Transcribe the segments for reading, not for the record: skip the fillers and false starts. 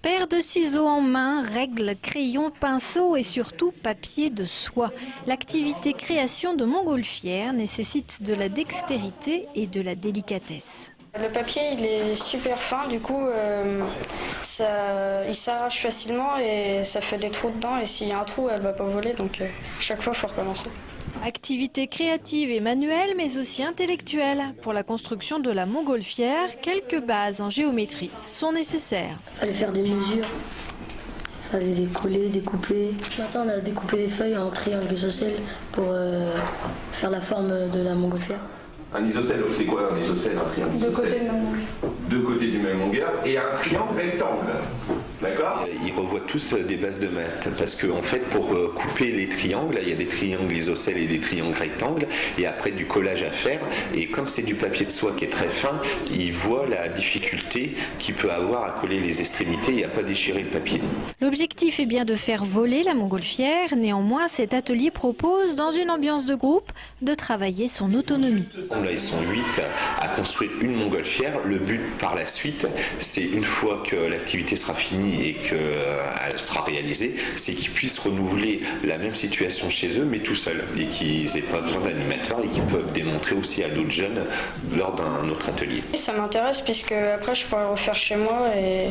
Paire de ciseaux en main, règles, crayons, pinceaux et surtout papier de soie. L'activité création de montgolfière nécessite de la dextérité et de la délicatesse. Le papier il est super fin, du coup il s'arrache facilement et ça fait des trous dedans, et s'il y a un trou elle va pas voler, donc chaque fois il faut recommencer. Activité créative et manuelle mais aussi intellectuelle. Pour la construction de la montgolfière, quelques bases en géométrie sont nécessaires. Il fallait faire des mesures, il fallait décoller, découper. Ce matin on a découpé des feuilles en triangle isocèle pour faire la forme de la montgolfière. Un isocèle, c'est quoi un isocèle, un triangle isocèle? Deux côtés de même longueur. Deux côtés du même longueur et un triangle rectangle. D'accord? Ils revoient tous des bases de maths parce qu'en fait, pour couper les triangles, il y a des triangles isocèles et des triangles rectangles, et après du collage à faire. Et comme c'est du papier de soie qui est très fin, ils voient la difficulté qu'il peut avoir à coller les extrémités et à pas déchirer le papier. L'objectif est bien de faire voler la montgolfière. Néanmoins, cet atelier propose, dans une ambiance de groupe, de travailler son autonomie. Là, ils sont 8 à construire une montgolfière. Le but par la suite, c'est une fois que l'activité sera finie et qu'elle sera réalisée, c'est qu'ils puissent renouveler la même situation chez eux, mais tout seuls, et qu'ils n'aient pas besoin d'animateurs et qu'ils peuvent démontrer aussi à d'autres jeunes lors d'un autre atelier. Ça m'intéresse puisque après je pourrais le refaire chez moi, et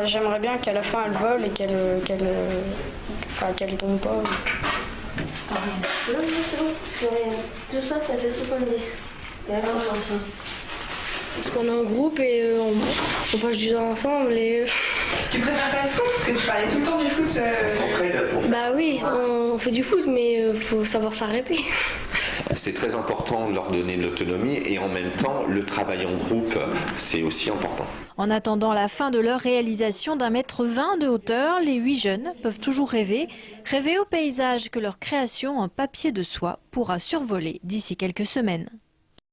j'aimerais bien qu'à la fin elle vole et qu'elle tombe pas. Non, c'est bon, parce que tout ça, ça fait 70. Parce qu'on est en groupe et on passe du temps ensemble et... Tu préfères pas le foot? Parce que tu parlais tout le temps du foot. Bah oui, on fait du foot, mais faut savoir s'arrêter. C'est très important de leur donner de l'autonomie, et en même temps, le travail en groupe, c'est aussi important. En attendant la fin de leur réalisation d'1,20 m de hauteur, les 8 jeunes peuvent toujours rêver au paysage que leur création en papier de soie pourra survoler d'ici quelques semaines.